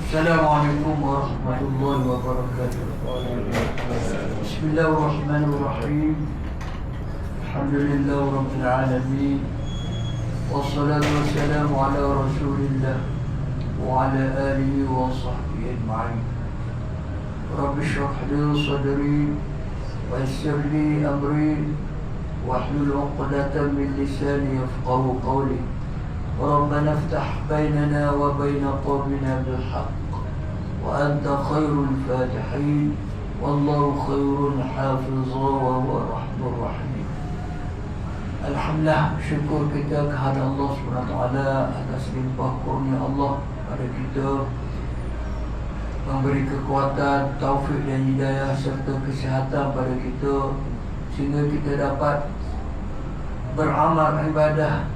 Assalamualaikum warahmatullahi wabarakatuh. Bismillahirrahmanirrahim. Alhamdulillah rabbil alamin. Wassalatu wassalamu ala rasulillah wa ala alihi wa sahbihi ajma'in. Rabbi shrah li sadri wa yassir li amri wahlul 'uqdatam min lisani yafqahu qawli. ربنا افتح بيننا وبين قومنا بالحق وأنت خير الفاتحين والله خير حافظا وهو الرحمن الرحيم. Alhamdulillah, syukur kita kepada Allah SWT atas limpah kurnia Allah pada kita, memberi kekuatan, taufik dan hidayah serta kesihatan pada kita sehingga kita dapat beramal ibadah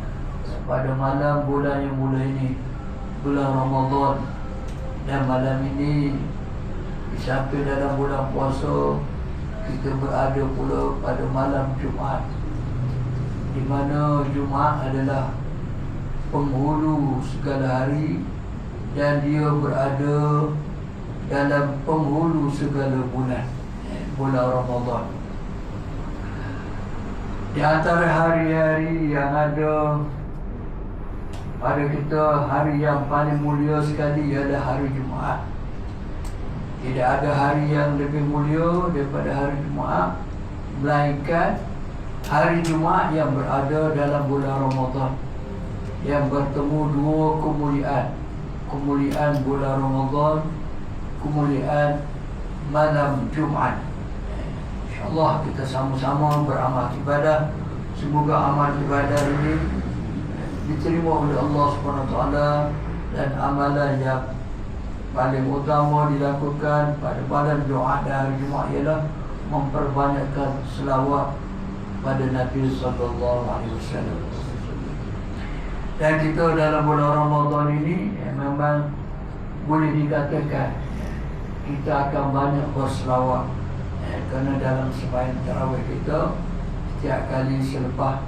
pada malam bulan yang mulia ini, bulan Ramadan. Dan malam ini sampai dalam bulan puasa, kita berada pula pada malam Jumaat, di mana Jumaat adalah penghulu segala hari dan dia berada dalam penghulu segala bulan, bulan Ramadan. Di antara hari-hari yang ada pada kita, hari yang paling mulia sekali ialah hari Jumaat. Tidak ada hari yang lebih mulia daripada hari Jumaat, melainkan hari Jumaat yang berada dalam bulan Ramadan, yang bertemu dua kemuliaan. Kemuliaan bulan Ramadan, kemuliaan malam Jumaat. InsyaAllah kita sama-sama beramal ibadah. Semoga amal ibadah ini diterima oleh Allah SWT, dan amalan yang paling utama dilakukan pada malam Jumaat dan hari Jumaat ialah memperbanyakkan selawat pada Nabi SAW. Dan kita dalam bulan Ramadan ini memang boleh dikatakan kita akan banyak berselawat, kerana dalam sembahyang tarawih kita setiap kali selepas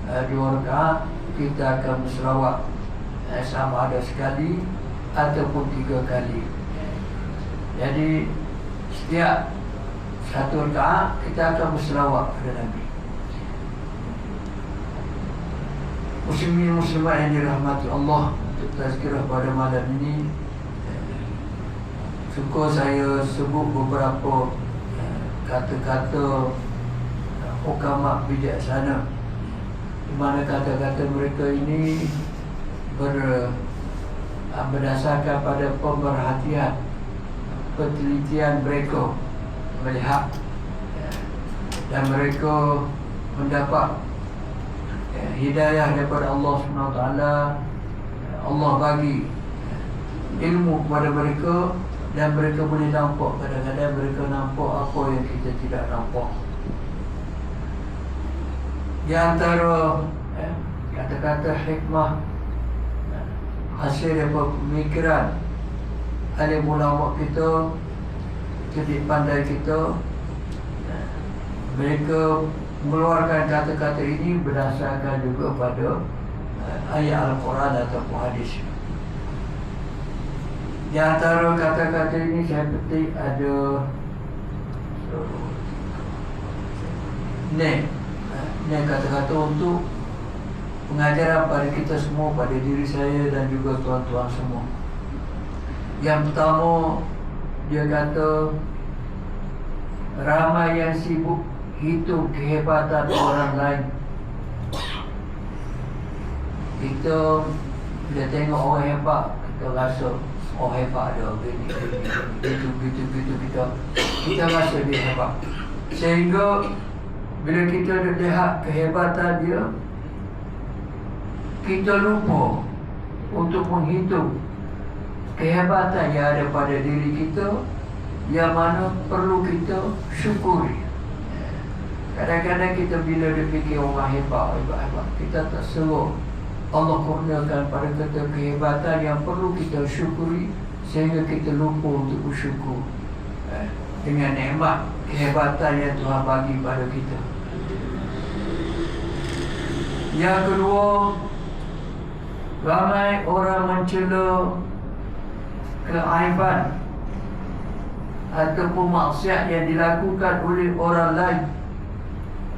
2 rakaat kita akan berselawat, sama ada sekali ataupun 3 kali. Jadi setiap 1 rakaat kita akan berselawat kepada Nabi. Muslimin muslimat yang dirahmati Allah, untuk tazkirah pada malam ini suka saya sebut beberapa kata-kata hukama bijaksana, di mana kata-kata mereka ini berdasarkan pada pemerhatian, penelitian mereka melihat, dan mereka mendapat hidayah daripada Allah SWT. Allah bagi ilmu kepada mereka, dan mereka boleh nampak, kadang-kadang mereka nampak apa yang kita tidak nampak. Di antara kata-kata hikmah hasil daripada pemikiran alim ulama kita, cerdik pandai kita, mereka mengeluarkan kata-kata ini berdasarkan juga pada ayat Al-Quran ataupun hadis. Di antara kata-kata ini saya petik ada ini kata-kata untuk pengajaran pada kita semua, pada diri saya dan juga tuan-tuan semua. Yang pertama, dia kata ramai yang sibuk hitung kehebatan orang lain. Kita bila tengok orang hebat, kita rasa orang hebat ada begini, kita rasa dia hebat. Sehingga bila kita lihat kehebatan dia, kita lupa untuk menghitung kehebatan yang ada pada diri kita, yang mana perlu kita syukuri. Kadang-kadang kita bila fikir orang hebat, kita tak seru. Allah kurniakan pada kita kehebatan yang perlu kita syukuri, sehingga kita lupa untuk bersyukur dengan nikmat kehebatan yang Tuhan bagi pada kita. Yang kedua, ramai orang mencela keaiban ataupun maksiat yang dilakukan oleh orang lain,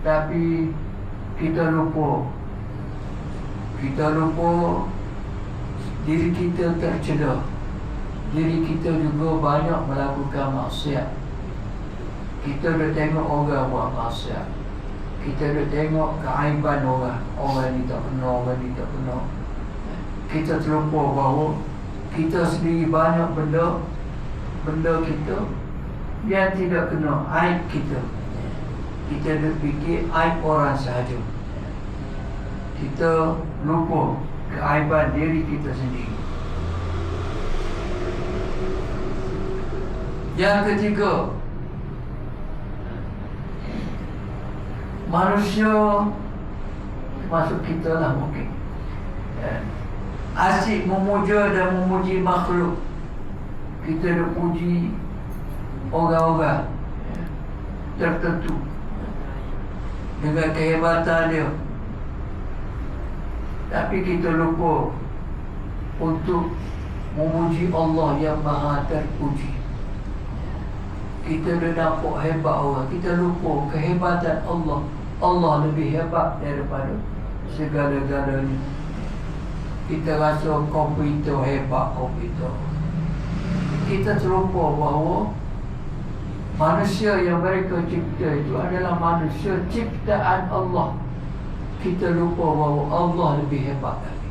tapi kita lupa diri kita tercela, diri kita juga banyak melakukan maksiat. Kita dah tengok orang buat maksiat, kita dah tengok keaiban orang ni tak kena, orang ni tak kena. Kita terlupa bahawa kita sendiri banyak benda kita yang tidak kena, aib kita. Kita dah fikir aib orang sahaja. Kita lupa keaiban diri kita sendiri. Yang ketiga, manusia, termasuk kita lah mungkin, asyik memuja dan memuji makhluk. Kita nak puji orang-orang tertentu dengan kehebatan dia, tapi kita lupa untuk memuji Allah yang maha terpuji. Kita dah nampak hebat orang, kita lupa kehebatan Allah. Allah lebih hebat daripada segala-galanya. Kita rasa komputer hebat, komputer. Kita terlupa bahawa manusia yang mereka cipta itu adalah manusia ciptaan Allah. Kita lupa bahawa Allah lebih hebat lagi.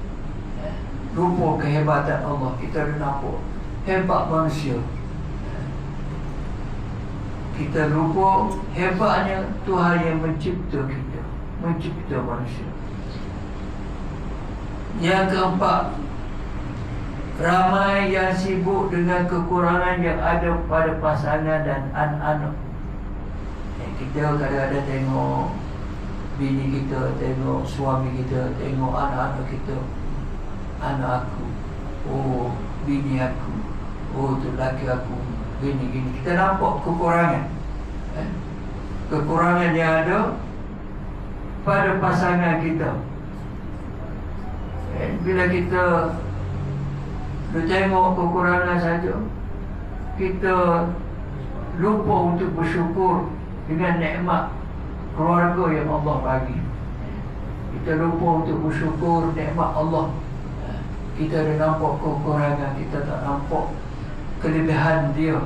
Lupa kehebatan Allah. Kita dah nampak hebat manusia. Kita lupa hebatnya Tuhan yang mencipta kita, mencipta manusia. Yang keempat, ramai yang sibuk dengan kekurangan yang ada pada pasangan dan anak-anak. Kita kadang-kadang tengok bini kita, tengok suami kita, tengok anak-anak kita. Anak aku, oh bini aku, oh tu laki aku, gini. Kita nampak kekurangan, kekurangan yang ada pada pasangan kita. Bila kita tengok kekurangan saja, kita lupa untuk bersyukur dengan nikmat keluarga yang Allah bagi. Kita lupa untuk bersyukur nikmat Allah. Kita dah nampak kekurangan, kita tak nampak kelebihan dia,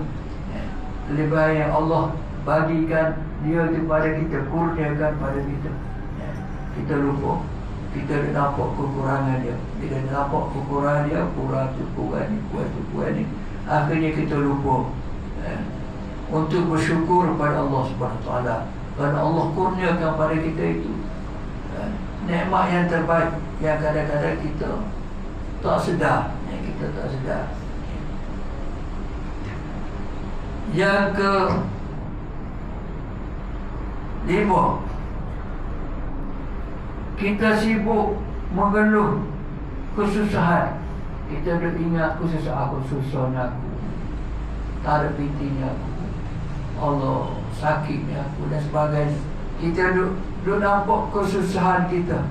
kelebihan yang Allah bagikan dia kepada kita, kurniakan pada kita. Kita lupa, kita dah nampak kekurangan dia. Kita dah nampak kekurangan dia, kurang tu kurang ni. Akhirnya kita lupa untuk bersyukur kepada Allah Subhanahu Wa Taala, kerana Allah kurniakan pada kita itu nikmat yang terbaik yang kadang-kadang kita tak sedar. Kita tak sedar. Yang ke 5, kita sibuk mengeluh kesusahan. Kita dah ingat kesusahan aku, susah aku, tak ada bintinya aku, Allah sakitnya aku dan sebagainya. Kita duk nampak kesusahan kita,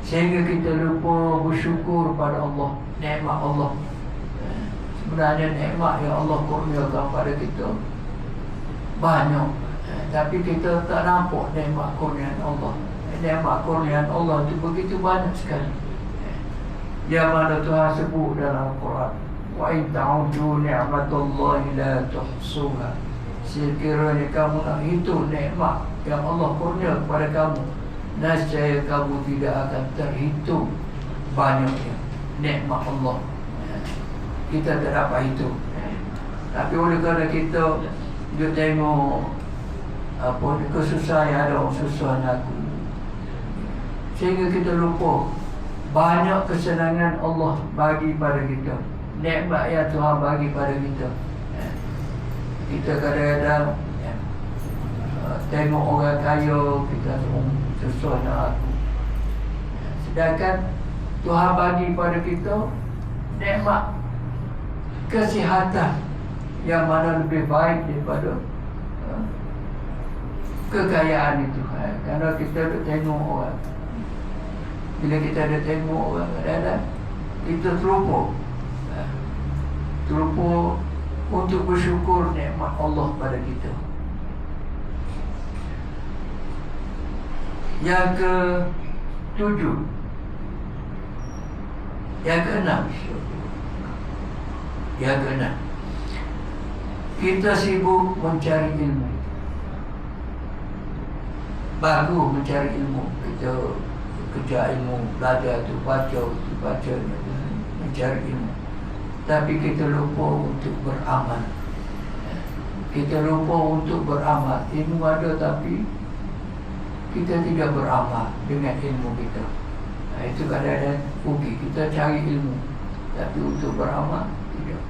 sehingga kita lupa bersyukur pada Allah, nikmat Allah. Sebenarnya nikmat yang Allah kurniakan pada kita banyak, tapi kita tak nampak nikmat kurniaan Allah. Nikmat kurniaan Allah itu begitu banyak sekali, yang mana Tuhan sebut dalam Al-Quran, wa in ta'udu ni'matallahi la tuhsuha. Sekiranya kamu nak hitung nikmat yang Allah kurnia kepada kamu, nescaya kamu tidak akan terhitung banyaknya nikmat Allah. Kita tak dapat hitung. Tapi oleh kerana kita tengok kesusahan yang ada, susah aku, sehingga kita lupa banyak kesenangan Allah bagi pada kita, nikmat yang Tuhan bagi pada kita. Kita kadang-kadang tengok orang kaya, kita susah aku, sedangkan Tuhan bagi pada kita nikmat kesihatan yang mana lebih baik daripada kekayaan itu. Kerana kita ada tengok orang, bila kita ada tengok orang kadang-kadang kita terlupa terlupa untuk bersyukur nikmat Allah pada kita. Yang ke-7, yang ke-6, kita sibuk mencari ilmu. Bagus mencari ilmu, kita kerja ilmu, belajar tu, baca, mencari ilmu. Tapi kita lupa untuk beramal. Kita lupa untuk beramal. Ilmu ada tapi kita tidak beramal dengan ilmu kita. Itu kadang-kadang rugi. Kita cari ilmu tapi untuk beramal tidak.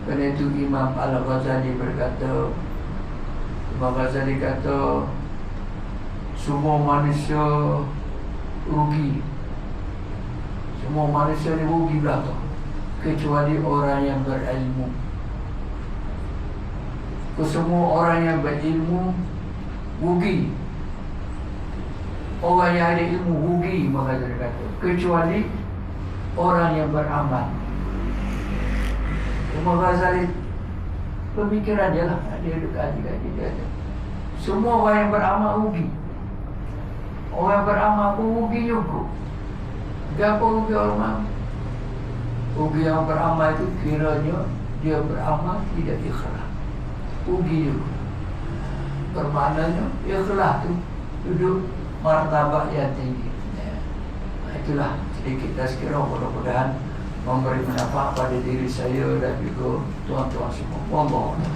Kerana itu Imam Al-Ghazali berkata, Imam Ghazali kata, semua manusia rugi. Semua manusia ni rugi belakang, kecuali orang yang berilmu. Semua orang yang berilmu rugi. Orang yang ada ilmu rugi, maka dia kata, kecuali orang yang beramal. Imam Ghazali pemikiran dia lah, dia kaji dia ada. Semua orang yang beramal rugi. Orang yang beramal pun rugi juga. Berapa rugi orang? Rugi yang beramal itu kiranya dia beramal tidak ikhlas, rugi juga. Bermaknanya ikhlas tu duduk martabat yang tinggi. Itulah sedikit tazkirah, mudah-mudahan memberi manfaat pada diri saya dan juga tuan-tuan semua. Wallahu a'lam.